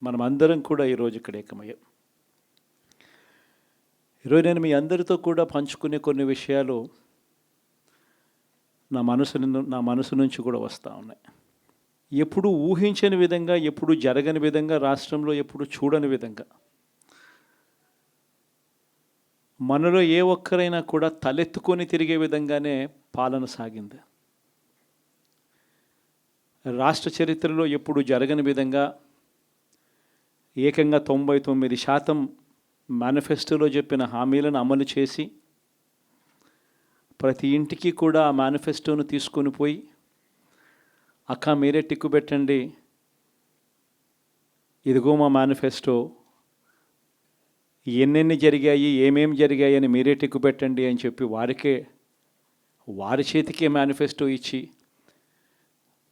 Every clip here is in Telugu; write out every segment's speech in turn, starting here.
మనమందరం కూడా ఈరోజు ఇక్కడ ఏకమయ్యాం. ఈరోజు నేను మీ అందరితో కూడా పంచుకునే కొన్ని విషయాలు నా మనసు నుంచి కూడా వస్తూ ఉన్నాయి. ఎప్పుడు ఊహించని విధంగా, ఎప్పుడు జరగని విధంగా, రాష్ట్రంలో ఎప్పుడు చూడని విధంగా మనలో ఏ ఒక్కరైనా కూడా తలెత్తుకొని తిరిగే విధంగానే పాలన సాగింది. రాష్ట్ర చరిత్రలో ఎప్పుడు జరగని విధంగా ఏకంగా 99% మేనిఫెస్టోలో చెప్పిన హామీలను అమలు చేసి ప్రతి ఇంటికి కూడా ఆ మేనిఫెస్టోను తీసుకొని పోయి, అక్క మీరే టిక్కు పెట్టండి, ఇదిగో మా మేనిఫెస్టో, ఎన్నెన్ని జరిగాయి, ఏమేమి జరిగాయి అని మీరే టిక్కు పెట్టండి అని చెప్పి వారి చేతికే మేనిఫెస్టో ఇచ్చి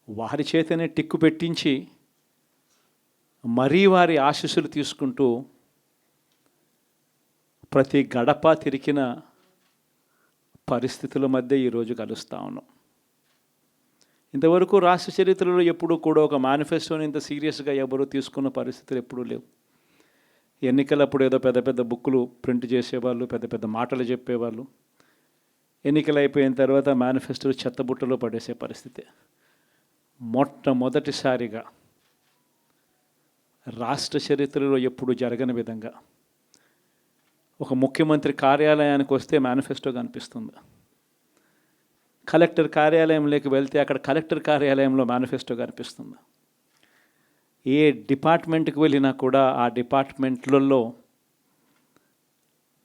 వారి చేతనే టిక్కు పెట్టించి మరీ వారి ఆశీస్సులు తీసుకుంటూ ప్రతి గడప తిరిగిన పరిస్థితుల మధ్య ఈరోజు కలుస్తూ ఉన్నాం. ఇంతవరకు రాష్ట్ర చరిత్రలో ఎప్పుడూ కూడా ఒక మేనిఫెస్టోని ఇంత సీరియస్గా ఎవరూ తీసుకున్న పరిస్థితులు ఎప్పుడూ లేవు. ఎన్నికలప్పుడు ఏదో పెద్ద పెద్ద బుక్కులు ప్రింట్ చేసేవాళ్ళు, పెద్ద పెద్ద మాటలు చెప్పేవాళ్ళు. ఎన్నికలు అయిపోయిన తర్వాత మేనిఫెస్టోలు చెత్తబుట్టలో పడేసే పరిస్థితి. మొట్టమొదటిసారిగా రాష్ట్ర చరిత్రలో ఎప్పుడు జరగని విధంగా ఒక ముఖ్యమంత్రి కార్యాలయానికి వస్తే మేనిఫెస్టో కనిపిస్తుంది. కలెక్టర్ కార్యాలయంలోకి వెళ్తే అక్కడ కలెక్టర్ కార్యాలయంలో మేనిఫెస్టో కనిపిస్తుంది. ఏ డిపార్ట్మెంట్కి వెళ్ళినా కూడా ఆ డిపార్ట్మెంట్లలో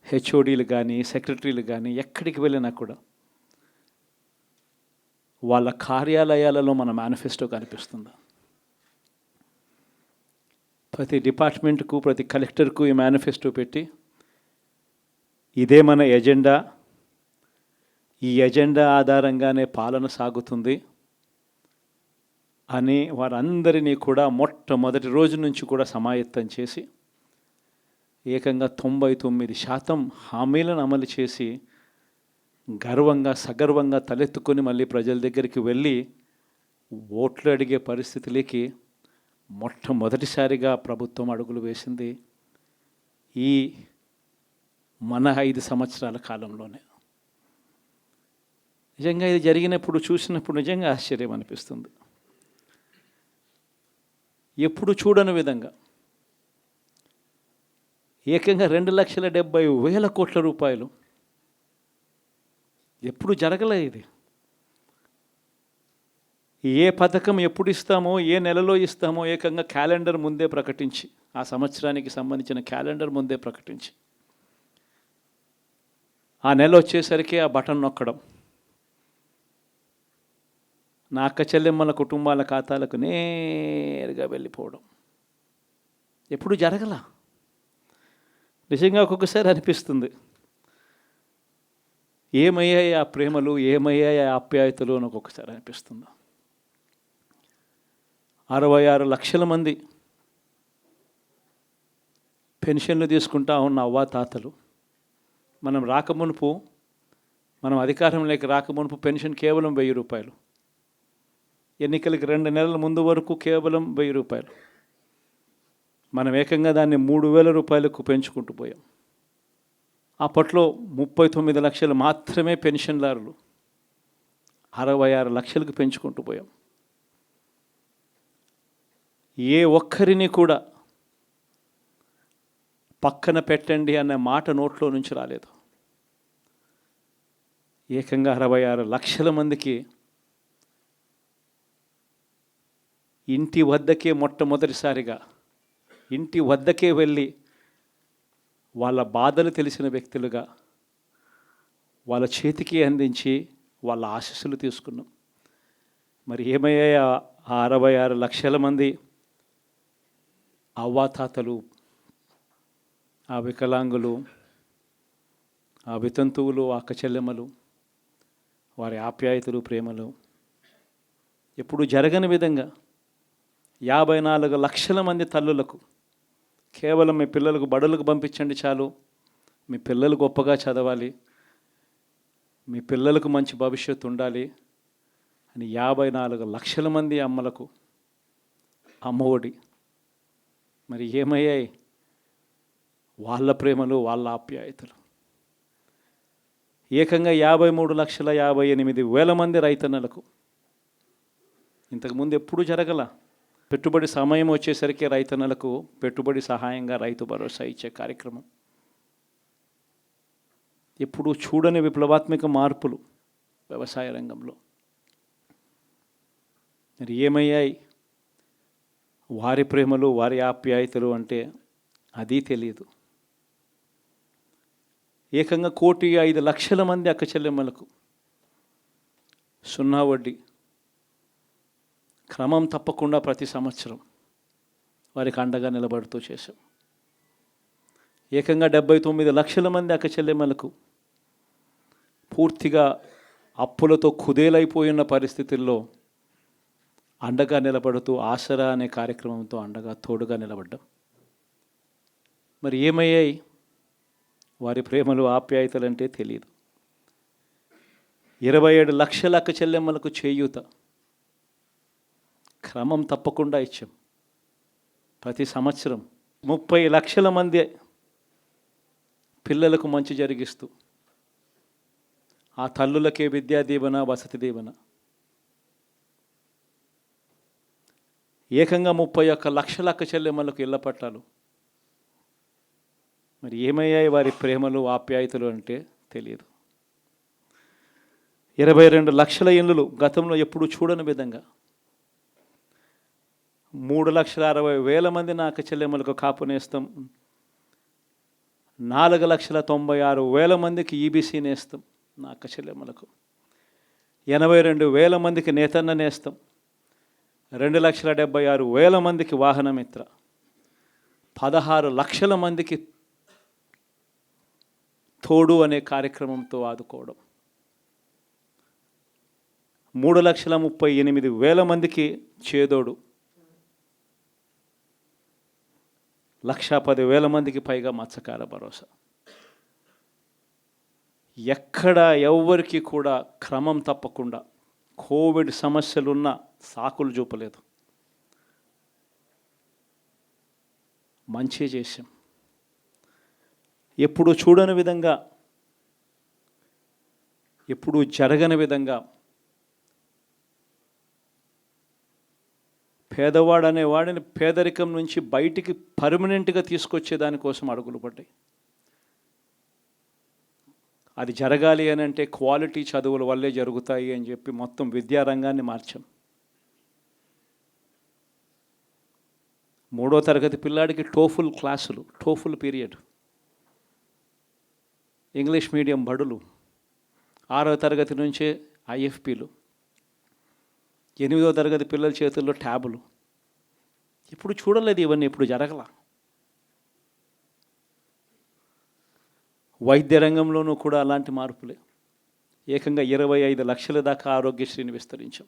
హెచ్ఓడీలు కానీ, సెక్రటరీలు కానీ ఎక్కడికి వెళ్ళినా కూడా వాళ్ళ కార్యాలయాలలో మన మేనిఫెస్టో కనిపిస్తుంది. ప్రతి డిపార్ట్మెంట్కు, ప్రతి కలెక్టర్కు ఈ మేనిఫెస్టో పెట్టి, ఇదే మన ఎజెండా, ఈ ఎజెండా ఆధారంగానే పాలన సాగుతుంది అని వారందరినీ కూడా మొట్టమొదటి రోజు నుంచి కూడా సమాయత్తం చేసి ఏకంగా 99% హామీలను అమలు చేసి గర్వంగా, సగర్వంగా తలెత్తుకొని మళ్ళీ ప్రజల దగ్గరికి వెళ్ళి ఓట్లు అడిగే పరిస్థితిలోకి మొట్టమొదటిసారిగా ప్రభుత్వం అడుగులు వేసింది ఈ మన 5 సంవత్సరాల కాలంలోనే. నిజంగా ఇది జరిగినప్పుడు, చూసినప్పుడు నిజంగా ఆశ్చర్యం అనిపిస్తుంది. ఎప్పుడు చూడని విధంగా ఏకంగా 2,70,000 కోట్ల రూపాయలు, ఎప్పుడు జరగలే ఇది. ఏ పథకం ఎప్పుడు ఇస్తామో, ఏ నెలలో ఇస్తామో ఏకంగా క్యాలెండర్ ముందే ప్రకటించి, ఆ సంవత్సరానికి సంబంధించిన క్యాలెండర్ ముందే ప్రకటించి, ఆ నెల వచ్చేసరికి ఆ బటన్ నొక్కడం, నా అక్క చెల్లెమ్మల కుటుంబాల ఖాతాలకు నేరుగా వెళ్ళిపోవడం ఎప్పుడు జరగల. నిజంగా ఒక్కొక్కసారి అనిపిస్తుంది, ఏమయ్యాయి ఆ ప్రేమలు, ఏమయ్యాయి ఆ ఆప్యాయతలు అని ఒక్కొక్కసారి అనిపిస్తుంది. 66 లక్షల మంది పెన్షన్లు తీసుకుంటా ఉన్న అవ్వాతాతలు, మనం అధికారంలోకి రాకమునుపు పెన్షన్ కేవలం 1000 రూపాయలు, ఎన్నికలకి 2 నెలల ముందు వరకు కేవలం 1000 రూపాయలు. మనం ఏకంగా దాన్ని 3,000 రూపాయలకు పెంచుకుంటూ పోయాం. అప్పట్లో 39 లక్షలు మాత్రమే పెన్షన్దారులు, 66 లక్షలకు పెంచుకుంటూ పోయాం. ఏ ఒక్కరిని కూడా పక్కన పెట్టండి అనే మాట నోట్లో నుంచి రాలేదు. ఏకంగా 66 లక్షల మందికి ఇంటి వద్దకే, మొట్టమొదటిసారిగా ఇంటి వద్దకే వెళ్ళి వాళ్ళ బాధలు తెలిసిన వ్యక్తులుగా వాళ్ళ చేతికి అందించి వాళ్ళ ఆశీస్సులు తీసుకున్నాం. మరి ఏమయ్యాయి ఆ 66 లక్షల మంది అవ్వాతాతలు, ఆ వికలాంగులు, ఆ వితంతువులు, అక్క చెల్లెమ్మలు, వారి ఆప్యాయతలు, ప్రేమలు ఎప్పుడు జరగని విధంగా 54 లక్షల మంది తల్లులకు కేవలం మీ పిల్లలకు బడులకు పంపించండి చాలు, మీ పిల్లలు గొప్పగా చదవాలి, మీ పిల్లలకు మంచి భవిష్యత్తు ఉండాలి అని 54 లక్షల మంది అమ్మలకు అమ్మఒడి, మరి ఏమయ్యాయి వాళ్ళ ప్రేమలు, వాళ్ళ ఆప్యాయతలు? ఏకంగా 53,58,000 మంది రైతన్నలకు, ఇంతకుముందు ఎప్పుడూ జరగల. పెట్టుబడి సమయం వచ్చేసరికి రైతన్నలకు పెట్టుబడి సహాయంగా రైతు భరోసా ఇచ్చే కార్యక్రమం. ఎప్పుడూ చూడని విప్లవాత్మక మార్పులు వ్యవసాయ రంగంలో. మరి ఏమయ్యాయి వారి ప్రేమలు, వారి ఆప్యాయతలు అంటే అది తెలియదు. ఏకంగా 1,05,00,000 మంది అక్క చెల్లెమ్మలకు 0 వడ్డీ క్రమం తప్పకుండా ప్రతి సంవత్సరం వారికి అండగా నిలబడుతూ చేశాం. ఏకంగా 79,00,000 మంది అక్క చెల్లెమ్మలకు పూర్తిగా అప్పులతో కుదేలైపోయిన పరిస్థితుల్లో అండగా నిలబడుతూ ఆసరా అనే కార్యక్రమంతో అండగా తోడుగా నిలబడ్డాం. మరి ఏమయ్యాయి వారి ప్రేమలు, ఆప్యాయతలు అంటే తెలియదు. 27 లక్షల అక్క చెల్లెమ్మలకు చేయూత క్రమం తప్పకుండా ఇచ్చాం. ప్రతి సంవత్సరం 30 లక్షల మంది పిల్లలకు మంచి జరిగిస్తూ ఆ తల్లులకే విద్యా దీవెన, వసతి దీవెన. ఏకంగా 31 లక్షల అక్క చెల్లెమ్మలకు ఇళ్ల పట్టాలు. మరి ఏమయ్యాయి వారి ప్రేమలు, ఆప్యాయతలు అంటే తెలియదు. 22 లక్షల ఇళ్ళు గతంలో ఎప్పుడు చూడని విధంగా 3,60,000 మంది నా అక్క చెల్లెమ్మలకు కాపు నేస్తం, 4,96,000 మందికి ఈబీసీ నేస్తం నా అక్క చెల్లెమ్మలకు, 82,000 మందికి నేతన్న నేస్తం, 2,76,000 మందికి వాహనమిత్ర, 16 లక్షల మందికి తోడు అనే కార్యక్రమంతో ఆదుకోవడం, 3,38,000 మందికి చేదోడు, 1,10,000 మందికి పైగా మత్స్యకార భరోసా. ఎక్కడ ఎవ్వరికి కూడా క్రమం తప్పకుండా కోవిడ్ సమస్యలున్న సాకులు చూపలేదు. మంచి చేశాం. ఎప్పుడు చూడని విధంగా, ఎప్పుడు జరగని విధంగా పేదవాడు అనేవాడిని పేదరికం నుంచి బయటికి పర్మనెంట్గా తీసుకొచ్చే దానికోసం అడుగులు పడ్డాయి. అది జరగాలి అని అంటే క్వాలిటీ చదువుల వల్లే జరుగుతాయి అని చెప్పి మొత్తం విద్యారంగాన్ని మార్చాం. 3వ తరగతి పిల్లాడికి టోఫుల్ క్లాసులు, టోఫుల్ పీరియడ్, ఇంగ్లీష్ మీడియం బడులు, 6వ తరగతి నుంచే ఐఎఫ్పీలు, 8వ తరగతి పిల్లల చేతుల్లో ట్యాబులు. ఇప్పుడు చూడలేదు ఇవన్నీ, ఇప్పుడు జరగల. వైద్య రంగంలోనూ కూడా అలాంటి మార్పులే. ఏకంగా 25 లక్షల దాకా ఆరోగ్యశ్రీని విస్తరించాం.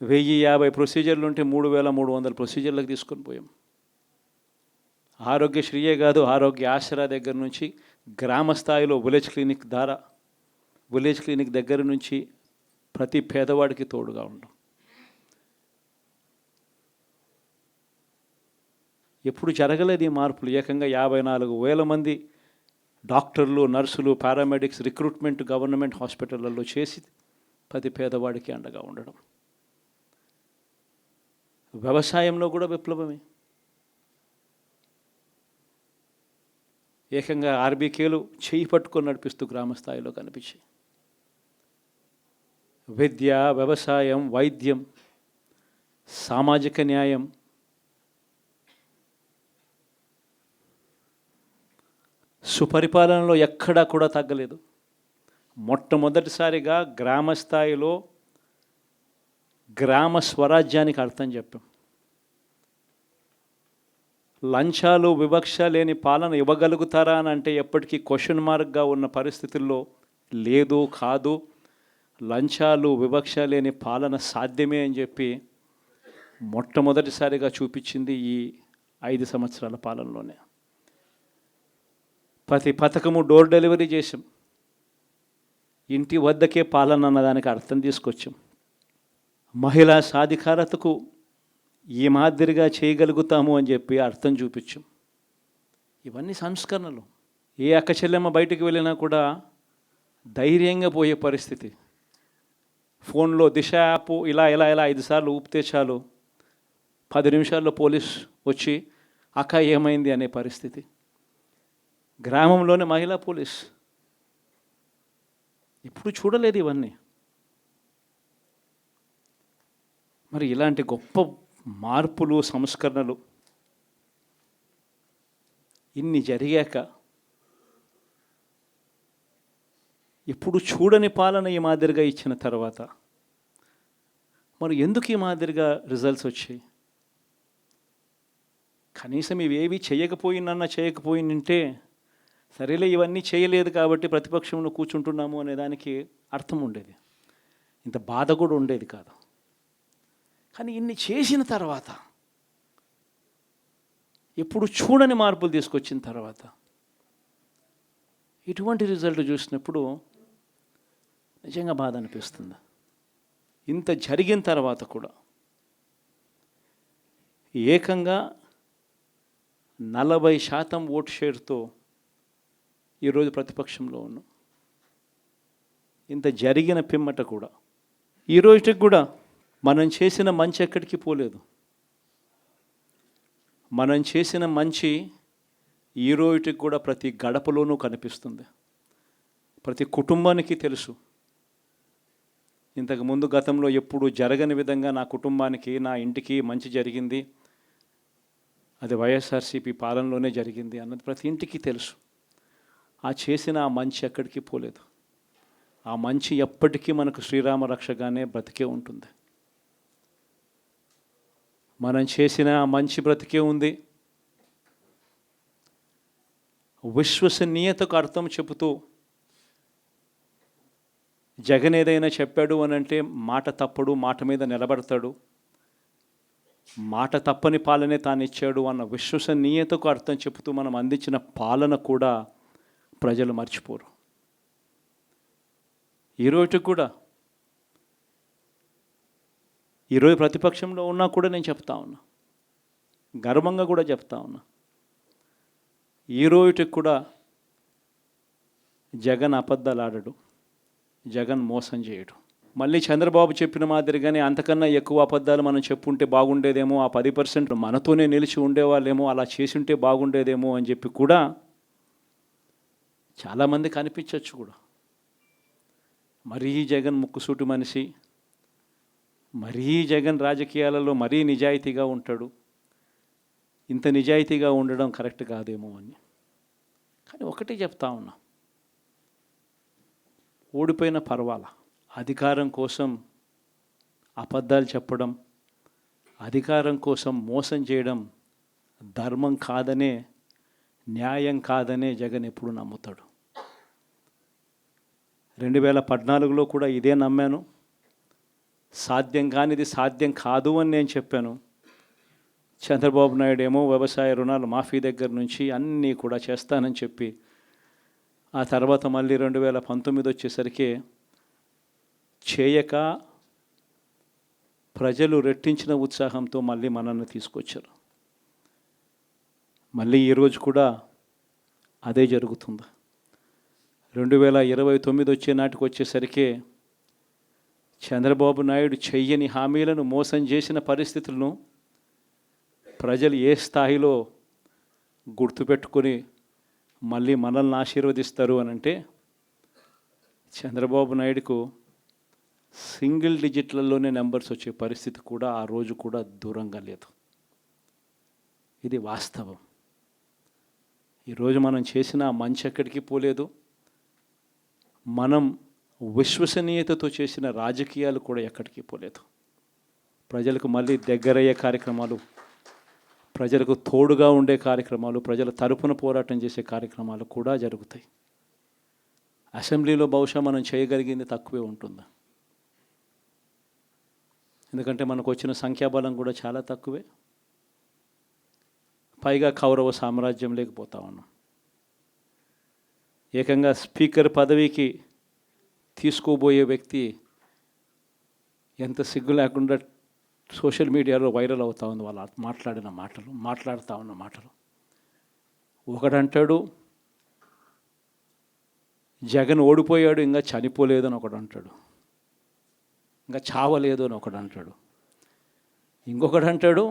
1,050 ప్రొసీజర్లు ఉంటే 3,300 ప్రొసీజర్లకు తీసుకొని పోయాం. ఆరోగ్యశ్రీయే కాదు, ఆరోగ్య ఆసరా దగ్గర నుంచి గ్రామ స్థాయిలో విలేజ్ క్లినిక్ దగ్గర నుంచి ప్రతి పేదవాడికి తోడుగా ఉండడం. ఎప్పుడు జరగలేదు ఈ మార్పులు. ఏకంగా 54,000 మంది డాక్టర్లు, నర్సులు, పారామెడిక్స్ రిక్రూట్మెంట్ గవర్నమెంట్ హాస్పిటళ్లలో చేసి ప్రతి పేదవాడికి అండగా ఉండడం. వ్యవసాయంలో కూడా విప్లవమే. ఏకంగా ఆర్బీకేలు చేయి పట్టుకొని నడిపిస్తూ గ్రామ స్థాయిలో కనిపించాయి. విద్య, వ్యవసాయం, వైద్యం, సామాజిక న్యాయం, సుపరిపాలనలో ఎక్కడా కూడా తగ్గలేదు. మొట్టమొదటిసారిగా గ్రామ స్థాయిలో గ్రామ స్వరాజ్యానికి అర్థం చెప్పాం. లంచాలు, వివక్ష లేని పాలన ఇవ్వగలుగుతారా అని అంటే ఎప్పటికీ క్వశ్చన్ మార్క్గా ఉన్న పరిస్థితుల్లో లేదు, కాదు, లంచాలు, వివక్ష లేని పాలన సాధ్యమే అని చెప్పి మొట్టమొదటిసారిగా చూపించింది ఈ 5 సంవత్సరాల పాలనలోనే. ప్రతి పథకము డోర్ డెలివరీ చేసాం. ఇంటి వద్దకే పాలన అన్నదానికి అర్థం తీసుకొచ్చాం. మహిళా సాధికారతకు ఈ మాదిరిగా చేయగలుగుతాము అని చెప్పి అర్థం చూపించాం. ఇవన్నీ సంస్కరణలు. ఏ అక్క చెల్లెమ్మ బయటికి వెళ్ళినా కూడా ధైర్యంగా పోయే పరిస్థితి. ఫోన్లో దిశ యాప్ ఇలా 5 సార్లు ఊపితే చాలు 10 నిమిషాల్లో పోలీస్ వచ్చి అక్క ఏమైంది అనే పరిస్థితి. గ్రామంలోనే మహిళా పోలీస్. ఇప్పుడు చూడలేదు ఇవన్నీ. మరి ఇలాంటి గొప్ప మార్పులు, సంస్కరణలు ఇన్ని జరిగాక ఇప్పుడు చూడని పాలన ఈ మాదిరిగా ఇచ్చిన తర్వాత మరి ఎందుకు ఈ మాదిరిగా రిజల్ట్స్ వచ్చాయి? కనీసం ఇవేవి చేయకపోయిందంటే సరేలే ఇవన్నీ చేయలేదు కాబట్టి ప్రతిపక్షంలో కూర్చుంటున్నాము అనే దానికి అర్థం ఉండేది, ఇంత బాధ కూడా ఉండేది కాదు. కానీ ఇన్ని చేసిన తర్వాత, ఎప్పుడు చూడని మార్పులు తీసుకొచ్చిన తర్వాత ఇటువంటి రిజల్ట్ చూసినప్పుడు నిజంగా బాధ అనిపిస్తుంది. ఇంత జరిగిన తర్వాత కూడా ఏకంగా 40% ఓటు షేర్తో ఈరోజు ప్రతిపక్షంలో ఉన్నాం. ఇంత జరిగిన పిమ్మట కూడా ఈ రోజుకి కూడా మనం చేసిన మంచి ఎక్కడికి పోలేదు. మనం చేసిన మంచి ఈ రోజుకి కూడా ప్రతి గడపలోనూ కనిపిస్తుంది, ప్రతి కుటుంబానికి తెలుసు. ఇంతకుముందు గతంలో ఎప్పుడు జరగని విధంగా నా కుటుంబానికి, నా ఇంటికి మంచి జరిగింది, అది వైఎస్ఆర్సీపీ పాలనలోనే జరిగింది అన్నది ప్రతి ఇంటికి తెలుసు. ఆ చేసిన ఆ మంచి ఎక్కడికి పోలేదు. ఆ మంచి ఎప్పటికీ మనకు శ్రీరామ రక్షగానే బ్రతికే ఉంటుంది. మనం చేసిన ఆ మంచి బ్రతికే ఉంది. విశ్వసనీయతకు అర్థం చెబుతూ జగన్ ఏదైనా చెప్పాడు అని అంటే మాట తప్పడు, మాట మీద నిలబడతాడు, మాట తప్పని పాలనే తాను ఇచ్చాడు అన్న విశ్వసనీయతకు అర్థం చెబుతూ మనం అందించిన పాలన కూడా ప్రజలు మర్చిపోరు. ఈరోజు కూడా ఈరోజు ప్రతిపక్షంలో ఉన్నా కూడా నేను చెప్తా ఉన్నా, గర్వంగా కూడా చెప్తా ఉన్నా, ఈరోజుకి కూడా జగన్ అబద్ధాలు ఆడడు, జగన్ మోసం చేయడు. మళ్ళీ చంద్రబాబు చెప్పిన మాదిరిగానే అంతకన్నా ఎక్కువ అబద్ధాలు మనం చెప్పుంటే బాగుండేదేమో, ఆ 10% మనతోనే నిలిచి ఉండేవాళ్ళేమో, అలా చేసి ఉంటే బాగుండేదేమో అని చెప్పి కూడా చాలామంది కనిపించవచ్చు కూడా. మరీ జగన్ ముక్కుసూటి మనిషి, మరీ జగన్ రాజకీయాలలో మరీ నిజాయితీగా ఉంటాడు, ఇంత నిజాయితీగా ఉండడం కరెక్ట్ కాదేమో అని. కానీ ఒకటి చెప్తా ఉన్నా, ఓడిపోయిన పర్వాల, అధికారం కోసం అబద్ధాలు చెప్పడం, అధికారం కోసం మోసం చేయడం ధర్మం కాదనే, న్యాయం కాదనే జగన్ ఎప్పుడు నమ్ముతాడు. 2014లో కూడా ఇదే నమ్మాను. సాధ్యం కానిది సాధ్యం కాదు అని నేను చెప్పాను. చంద్రబాబు నాయుడు ఏమో వ్యవసాయ రుణాలు మాఫీ దగ్గర నుంచి అన్నీ కూడా చేస్తానని చెప్పి, ఆ తర్వాత మళ్ళీ 2019 వచ్చేసరికి చేయక ప్రజలు రెట్టించిన ఉత్సాహంతో మళ్ళీ మనల్ని తీసుకొచ్చారు. మళ్ళీ ఈరోజు కూడా అదే జరుగుతుంది. 2029 వచ్చే నాటికి వచ్చేసరికి చంద్రబాబు నాయుడు చెయ్యని హామీలను, మోసం చేసిన పరిస్థితులను ప్రజలు ఏ స్థాయిలో గుర్తుపెట్టుకొని మళ్ళీ మనల్ని ఆశీర్వదిస్తారు అని అంటే, చంద్రబాబు నాయుడుకు సింగిల్ డిజిట్లలోనే నెంబర్స్ వచ్చే పరిస్థితి కూడా ఆ రోజు కూడా దూరంగా లేదు. ఇది వాస్తవం. ఈరోజు మనం చేసిన మంచి ఎక్కడికి పోలేదు. మనం విశ్వసనీయతతో చేసిన రాజకీయాలు కూడా ఎక్కడికి పోలేదు. ప్రజలకు మళ్ళీ దగ్గరయ్యే కార్యక్రమాలు, ప్రజలకు తోడుగా ఉండే కార్యక్రమాలు, ప్రజల తరపున పోరాటం చేసే కార్యక్రమాలు కూడా జరుగుతాయి. అసెంబ్లీలో బహుశా మనం చేయగలిగింది తక్కువే ఉంటుంది, ఎందుకంటే మనకు వచ్చిన సంఖ్యాబలం కూడా చాలా తక్కువే. పైగా కౌరవ సామ్రాజ్యం లేకపోతా ఉన్నాం. ఏకంగా స్పీకర్ పదవికి తీసుకోబోయే వ్యక్తి ఎంత సిగ్గు లేకుండా సోషల్ మీడియాలో వైరల్ అవుతూ ఉంది వాళ్ళు మాట్లాడుతూ ఉన్న మాటలు. ఒకడంటాడు జగన్ ఓడిపోయాడు ఇంకా చనిపోలేదు అని ఒకడు అంటాడు, ఇంకా చావలేదు అని ఒకడు అంటాడు, ఇంకొకడు అంటాడు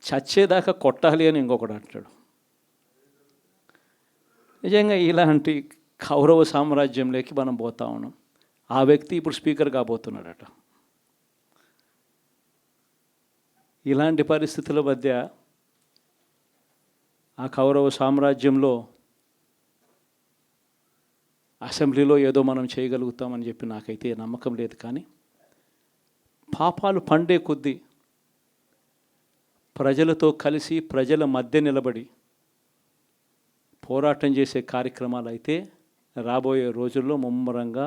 చచ్చేదాకా కొట్టాలి అని ఇంకొకడు అంటాడు. నిజంగా ఇలాంటి కౌరవ సామ్రాజ్యంలోకి మనం పోతా ఉన్నాం. ఆ వ్యక్తి ఇప్పుడు స్పీకర్ కాబోతున్నాడట. ఇలాంటి పరిస్థితుల మధ్య ఆ కౌరవ సామ్రాజ్యంలో అసెంబ్లీలో ఏదో మనం చేయగలుగుతామని చెప్పి నాకైతే నమ్మకం లేదు. కానీ పాపాలు పండే కొద్దీ ప్రజలతో కలిసి ప్రజల మధ్య నిలబడి పోరాటం చేసే కార్యక్రమాలు అయితే రాబోయే రోజుల్లో ముమ్మరంగా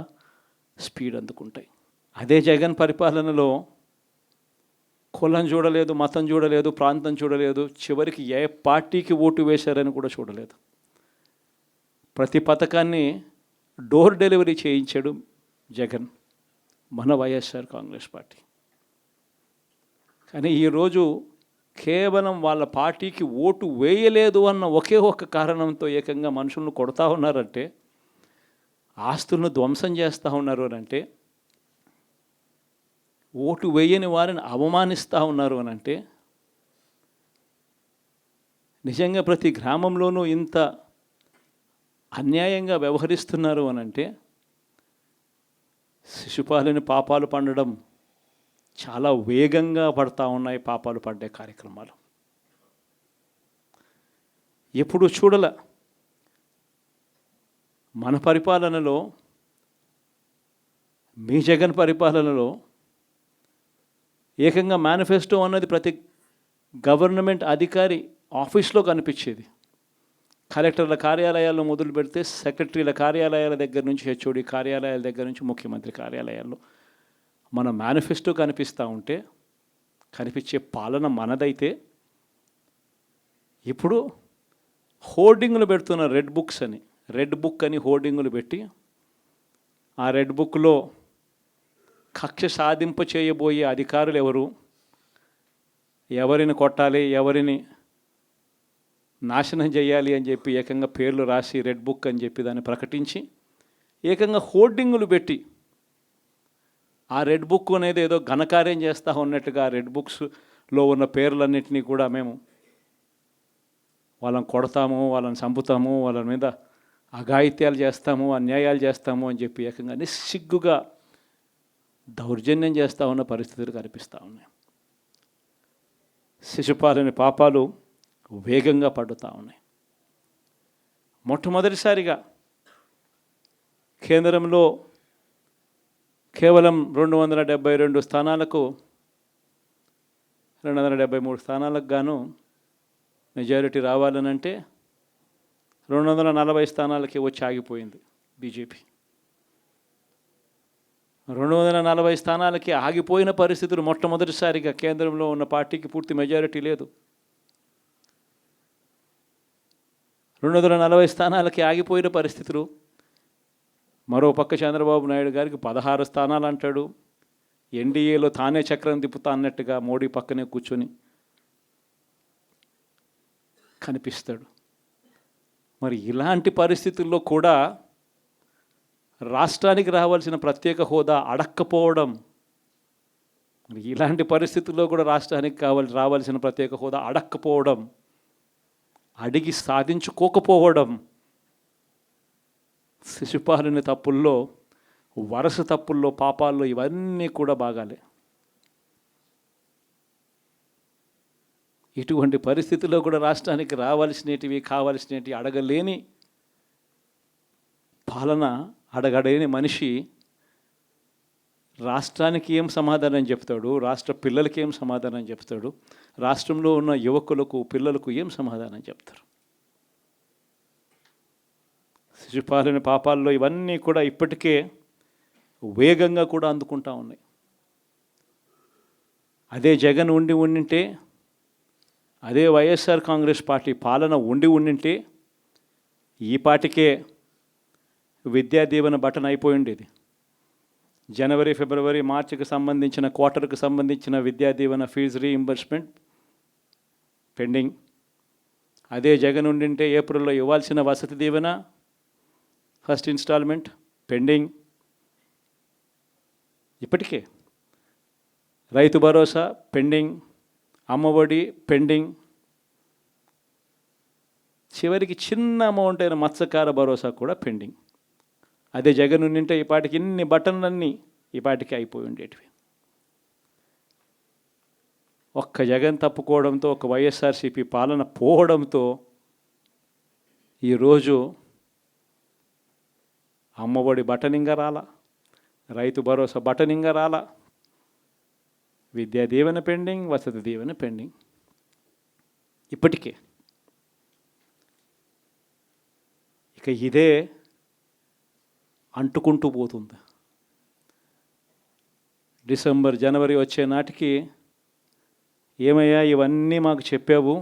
స్పీడ్ అందుకుంటాయి. అదే జగన్ పరిపాలనలో కులం చూడలేదు, మతం చూడలేదు, ప్రాంతం చూడలేదు, చివరికి ఏ పార్టీకి ఓటు వేశారని కూడా చూడలేదు. ప్రతి పథకాన్ని డోర్ డెలివరీ చేయించాడు జగన్, మన వైఎస్ఆర్ కాంగ్రెస్ పార్టీ. కానీ ఈరోజు కేవలం వాళ్ళ పార్టీకి ఓటు వేయలేదు అన్న ఒకే ఒక్క కారణంతో ఏకంగా మనుషులను కొడతా ఉన్నారంటే, ఆస్తులను ధ్వంసం చేస్తూ ఉన్నారు అని అంటే, ఓటు వేయని వారిని అవమానిస్తూ ఉన్నారు అని అంటే, నిజంగా ప్రతి గ్రామంలోనూ ఇంత అన్యాయంగా వ్యవహరిస్తున్నారు అని అంటే, శిశుపాలని పాపాలు పండడం చాలా వేగంగా పడతా ఉన్నాయి. పాపాలు పడ్డే కార్యక్రమాలు ఎప్పుడు చూడల. మన పరిపాలనలో, మీ జగన్ పరిపాలనలో ఏకంగా మేనిఫెస్టో అన్నది ప్రతి గవర్నమెంట్ అధికారి ఆఫీస్లో కనిపించేది. కలెక్టర్ల కార్యాలయాల్లో మొదలు పెడితే సెక్రటరీల కార్యాలయాల దగ్గర నుంచి, హెచ్ఓడి కార్యాలయాల దగ్గర నుంచి ముఖ్యమంత్రి కార్యాలయాల్లో మన మేనిఫెస్టో కనిపిస్తూ ఉంటే, కనిపించే పాలన మనదైతే, ఇప్పుడు హోర్డింగులు పెడుతున్న రెడ్ బుక్ అని హోర్డింగులు పెట్టి, ఆ రెడ్ బుక్లో కక్ష సాధింప చేయబోయే అధికారులు ఎవరు, ఎవరిని కొట్టాలి, ఎవరిని నాశనం చేయాలి అని చెప్పి ఏకంగా పేర్లు రాసి రెడ్ బుక్ అని చెప్పి దాన్ని ప్రకటించి ఏకంగా హోర్డింగులు పెట్టి, ఆ రెడ్ బుక్ అనేది ఏదో ఘనకార్యం చేస్తూ ఉన్నట్టుగా రెడ్ బుక్స్లో ఉన్న పేర్లన్నింటినీ కూడా మేము వాళ్ళని కొడతాము, వాళ్ళని చంపుతాము, వాళ్ళ మీద అఘాయిత్యాలు చేస్తాము, అన్యాయాలు చేస్తాము అని చెప్పి ఏకంగా నిస్సిగ్గుగా దౌర్జన్యం చేస్తూ ఉన్న పరిస్థితులు కనిపిస్తూ ఉన్నాయి. శిశుపాలని పాపాలు వేగంగా పడుతూ ఉన్నాయి. మొట్టమొదటిసారిగా కేంద్రంలో కేవలం 272 స్థానాలకు 273 స్థానాలకు గాను మెజారిటీ రావాలనంటే 240 స్థానాలకి వచ్చి ఆగిపోయింది బీజేపీ. 240 స్థానాలకి ఆగిపోయిన పరిస్థితులు మొట్టమొదటిసారిగా కేంద్రంలో ఉన్న పార్టీకి పూర్తి మెజారిటీ లేదు. 240 స్థానాలకి ఆగిపోయిన పరిస్థితులు. మరోపక్క చంద్రబాబు నాయుడు గారికి 16 స్థానాలు అంటాడు. ఎన్డీఏలో తానే చక్రం తిప్పుతా అన్నట్టుగా మోడీ పక్కనే కూర్చొని కనిపిస్తాడు. మరి ఇలాంటి పరిస్థితుల్లో కూడా రాష్ట్రానికి రావాల్సిన ప్రత్యేక హోదా అడక్కపోవడం, మరి ఇలాంటి పరిస్థితుల్లో కూడా రాష్ట్రానికి రావాల్సిన ప్రత్యేక హోదా అడక్కపోవడం, అడిగి సాధించుకోకపోవడం, శిశుపాలని తప్పుల్లో, వరుస తప్పుల్లో, పాపాల్లో ఇవన్నీ కూడా బాగాలే. ఇటువంటి పరిస్థితుల్లో కూడా రాష్ట్రానికి రావాల్సినవి, కావాల్సినవి అడగలేని పాలన, అడగలేని మనిషి రాష్ట్రానికి ఏం సమాధానం చెప్తాడు, రాష్ట్ర పిల్లలకి ఏం సమాధానం చెప్తాడు, రాష్ట్రంలో ఉన్న యువకులకు, పిల్లలకు ఏం సమాధానం చెప్తారు? శిశుపాలని పాపాల్లో ఇవన్నీ కూడా ఇప్పటికే వేగంగా కూడా అందుకుంటా ఉన్నాయి. అదే జగన్ ఉండింటే, అదే వైఎస్ఆర్ కాంగ్రెస్ పార్టీ పాలన ఉండింటే ఈ పాటికే విద్యా దీవెన బటన్ అయిపోయి ఉండేది. జనవరి, ఫిబ్రవరి, మార్చికి సంబంధించిన క్వార్టర్కి సంబంధించిన Vidya Deevena fee reimbursement pending. అదే జగన్ ఉండింటే ఏప్రిల్లో ఇవ్వాల్సిన Vasathi Deevena first instalment pending. ఇప్పటికే రైతు భరోసా పెండింగ్, అమ్మఒడి పెండింగ్, చివరికి చిన్న అమౌంట్ అయిన మత్స్యకార భరోసా కూడా పెండింగ్. అదే జగన్ ఉండింటే ఈ పాటికి ఇన్ని బటన్లన్నీ ఈ పాటికి అయిపోయి ఉండేటివి. ఒక్క జగన్ తప్పుకోవడంతో, ఒక వైఎస్ఆర్సీపీ పాలన పోవడంతో ఈరోజు అమ్మఒడి బటనింగా రాలా, రైతు భరోసా బటనింగా రాలా, విద్యా దీవెన పెండింగ్, వసతి దీవెన పెండింగ్. ఇప్పటికే ఇక ఇదే అంటుకుంటూ పోతుంది. డిసెంబర్, జనవరి వచ్చే నాటికి ఏమయ్యా ఇవన్నీ మాకు చెప్పావు,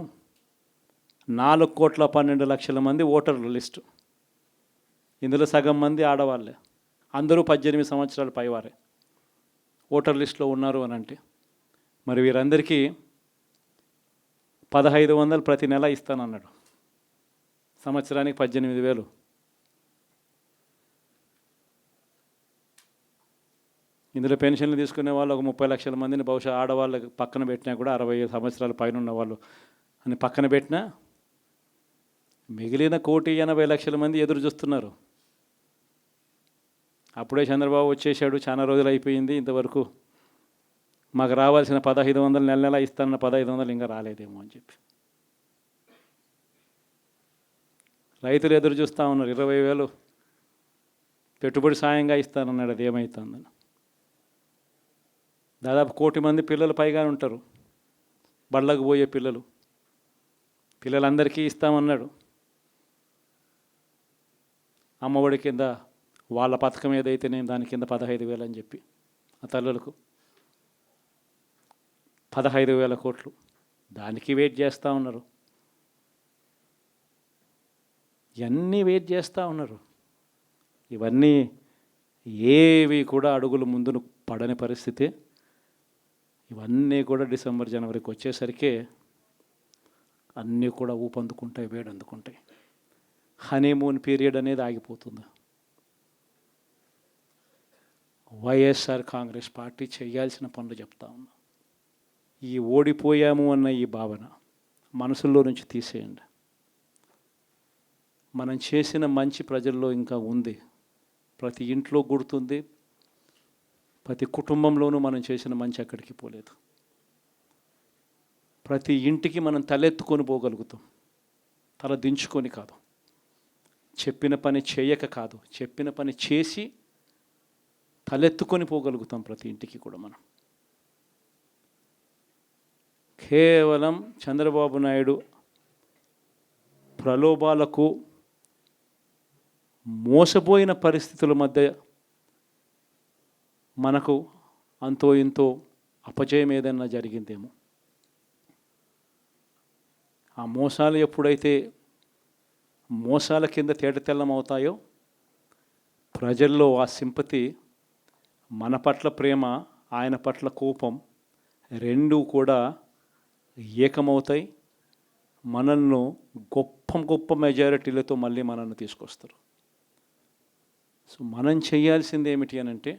4,12,00,000 మంది ఓటర్ల లిస్టు, ఇందులో సగం మంది ఆడవాళ్ళే, అందరూ 18 సంవత్సరాల పైవారే ఓటర్ లిస్టులో ఉన్నారు అని అంటే, మరి వీరందరికీ 1,500 ప్రతి నెల ఇస్తానన్నాడు, సంవత్సరానికి 18,000. ఇందులో పెన్షన్లు తీసుకునే వాళ్ళు ఒక 30 లక్షల మందిని బహుశా ఆడవాళ్ళకి పక్కన పెట్టినా కూడా 60 సంవత్సరాల పైన ఉన్న వాళ్ళు అని పక్కన పెట్టినా మిగిలిన 1,80,00,000 మంది ఎదురు చూస్తున్నారు. అప్పుడే చంద్రబాబు వచ్చేసాడు, చాలా రోజులు అయిపోయింది, ఇంతవరకు మాకు రావాల్సిన 1,500 నెల నెల ఇస్తానన్న 1,500 ఇంకా రాలేదేమో అని చెప్పి రైతులు ఎదురు చూస్తూ ఉన్నారు. 20,000 పెట్టుబడి సాయంగా ఇస్తానన్నాడు, అది ఏమవుతుందని. దాదాపు 1,000,000 మంది పిల్లలు పైగా ఉంటారు, బళ్ళకు పోయే పిల్లలందరికీ ఇస్తామన్నాడు. అమ్మఒడి కింద వాళ్ళ పథకం ఏదైతే నేను దాని కింద 15,000 అని చెప్పి ఆ తల్లులకు 15,000 కోట్లు, దానికి వెయిట్ చేస్తూ ఉన్నారు. ఇవన్నీ వెయిట్ చేస్తూ ఉన్నారు. ఇవన్నీ ఏవి కూడా అడుగులు ముందును పడని పరిస్థితి. ఇవన్నీ కూడా డిసెంబర్, జనవరికి వచ్చేసరికి అన్నీ కూడా ఊపందుకుంటాయి, వేడందుకుంటాయి. హనీమూన్ పీరియడ్ అనేది ఆగిపోతుంది. వైఎస్ఆర్ కాంగ్రెస్ పార్టీ చేయాల్సిన పనులు చెప్తా ఉన్నా. ఈ ఓడిపోయాము అన్న ఈ భావన మనసులో నుంచి తీసేయండి. మనం చేసిన మంచి ప్రజల్లో ఇంకా ఉంది, ప్రతి ఇంట్లో గుర్తుంది, ప్రతి కుటుంబంలోనూ మనం చేసిన మంచి ఎక్కడికి పోలేదు. ప్రతి ఇంటికి మనం తలెత్తుకొని పోగలుగుతాం, తల దించుకొని కాదు, చెప్పిన పని చేయక కాదు, చెప్పిన పని చేసి తలెత్తుకొని పోగలుగుతాం ప్రతి ఇంటికి కూడా మనం. కేవలం చంద్రబాబు నాయుడు ప్రలోభాలకు మోసపోయిన పరిస్థితుల మధ్య మనకు అంతో ఇంతో అపజయం ఏదైనా జరిగిందేమో. ఆ మోసాలు ఎప్పుడైతే మోసాల కింద తేటతెల్లం అవుతాయో, ప్రజల్లో ఆ సింపతి, మన పట్ల ప్రేమ, ఆయన పట్ల కోపం రెండూ కూడా ఏకమవుతాయి. మనల్ని గొప్ప మెజారిటీలతో మళ్ళీ మనల్ని తీసుకొస్తారు. సో మనం చేయాల్సింది ఏమిటి అని అంటే,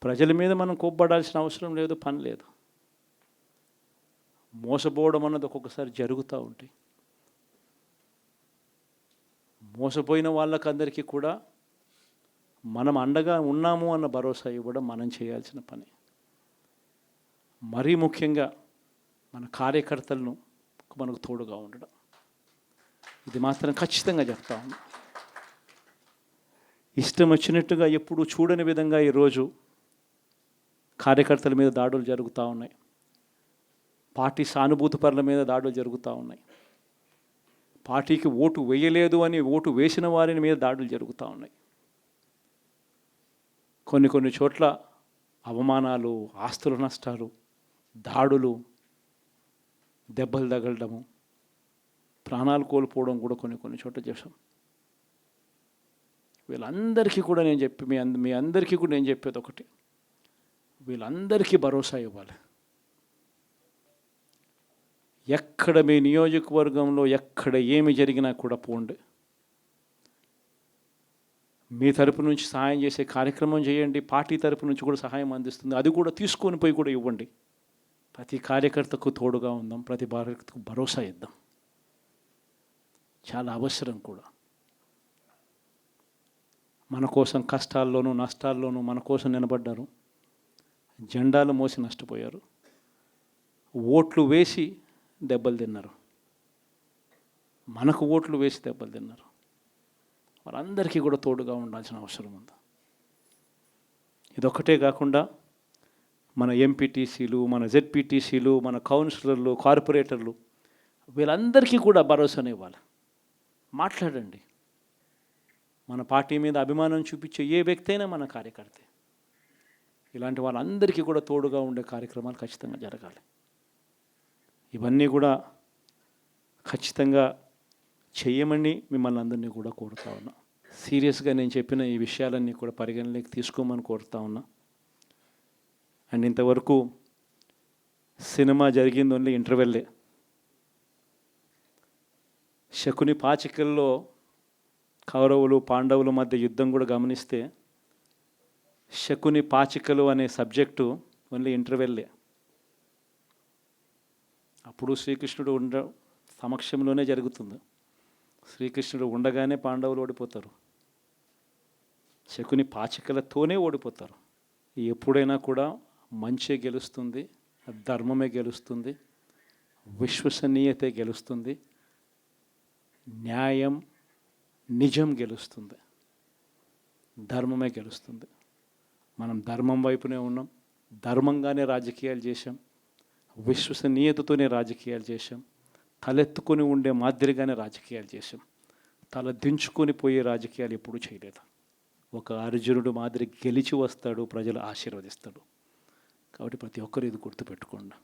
ప్రజల మీద మనం కోప్పడాల్సిన అవసరం లేదు, పని లేదు. మోసపోవడం అన్నది ఒక్కొక్కసారి జరుగుతూ ఉంటాయి. మోసపోయిన వాళ్ళకందరికీ కూడా మనం అండగా ఉన్నాము అన్న భరోసా ఇవ్వడం మనం చేయాల్సిన పని. మరీ ముఖ్యంగా మన కార్యకర్తలను మనకు తోడుగా ఉండడం, ఇది మాత్రం ఖచ్చితంగా చెప్తా ఉన్నా. ఇష్టం వచ్చినట్టుగా ఎప్పుడు చూడని విధంగా ఈరోజు కార్యకర్తల మీద దాడులు జరుగుతూ ఉన్నాయి, పార్టీ సానుభూతి పరుల మీద దాడులు జరుగుతూ ఉన్నాయి, పార్టీకి ఓటు వేయలేదు అని ఓటు వేసిన వారి మీద దాడులు జరుగుతూ ఉన్నాయి. కొన్ని చోట్ల అవమానాలు, ఆస్తుల నష్టాలు, దాడులు, దెబ్బలు తగలడము, ప్రాణాలు కోల్పోవడం కూడా కొన్ని చోట్ల చేశాం. వీళ్ళందరికీ కూడా నేను చెప్పి మీ అందరికీ కూడా నేను చెప్పేది ఒకటి, వీళ్ళందరికీ భరోసా ఇవ్వాలి. ఎక్కడ మీ నియోజకవర్గంలో ఎక్కడ ఏమి జరిగినా కూడా పోండి, మీ తరపు నుంచి సహాయం చేసే కార్యక్రమం చేయండి. పార్టీ తరపు నుంచి కూడా సహాయం అందిస్తుంది, అది కూడా తీసుకొని పోయి కూడా ఇవ్వండి. ప్రతి కార్యకర్తకు తోడుగా ఉందాం, ప్రతి కార్యకర్తకు భరోసా ఇద్దాం, చాలా అవసరం కూడా. మన కోసం కష్టాల్లోనూ నష్టాల్లోనూ మన కోసం నిలబడ్డారు, జెండాలు మోసి నష్టపోయారు, ఓట్లు వేసి దెబ్బలు తిన్నారు, మనకు ఓట్లు వేసి దెబ్బలు తిన్నారు. వాళ్ళందరికీ కూడా తోడుగా ఉండాల్సిన అవసరం ఉంది. ఇదొక్కటే కాకుండా మన ఎంపీటీసీలు, మన జెడ్పీటీసీలు, మన కౌన్సిలర్లు, కార్పొరేటర్లు, వీళ్ళందరికీ కూడా భరోసానే ఇవ్వాలి. మాట్లాడండి. మన పార్టీ మీద అభిమానం చూపించే ఏ వ్యక్తి అయినా మన కార్యకర్తే. ఇలాంటి వాళ్ళందరికీ కూడా తోడుగా ఉండే కార్యక్రమాలు ఖచ్చితంగా జరగాలి. ఇవన్నీ కూడా ఖచ్చితంగా చేయమని మిమ్మల్ని అందరినీ కూడా కోరుతా ఉన్నా. సీరియస్గా నేను చెప్పిన ఈ విషయాలన్నీ కూడా పరిగణలోకి తీసుకోమని కోరుతా ఉన్నా. అండ్ ఇంతవరకు సినిమా జరిగింది ఓన్లీ ఇంటర్వెల్లే. శకుని పాచికల్లో కౌరవులు పాండవుల మధ్య యుద్ధం కూడా గమనిస్తే శకుని పాచికలు అనే సబ్జెక్టు ఓన్లీ ఇంటర్వెల్లే. అప్పుడు శ్రీకృష్ణుడు సమక్షంలోనే జరుగుతుంది. శ్రీకృష్ణుడు ఉండగానే పాండవులు ఓడిపోతారు, శకుని పాచికలతోనే ఓడిపోతారు. ఎప్పుడైనా కూడా మంచే గెలుస్తుంది, ధర్మమే గెలుస్తుంది, విశ్వసనీయతే గెలుస్తుంది, న్యాయం నిజం గెలుస్తుంది, ధర్మమే గెలుస్తుంది. మనం ధర్మం వైపునే ఉన్నాం, ధర్మంగానే రాజకీయాలు చేశాం, విశ్వసనీయతతోనే రాజకీయాలు చేశాం, తలెత్తుకొని ఉండే మాదిరిగానే రాజకీయాలు చేశాం. తల దించుకొని పోయే రాజకీయాలు ఎప్పుడూ చేయలేదు. ఒక అర్జునుడు మాదిరి గెలిచి వస్తాడు, ప్రజలు ఆశీర్వదిస్తాడు. కాబట్టి ప్రతి ఒక్కరు ఇది గుర్తుపెట్టుకోండి.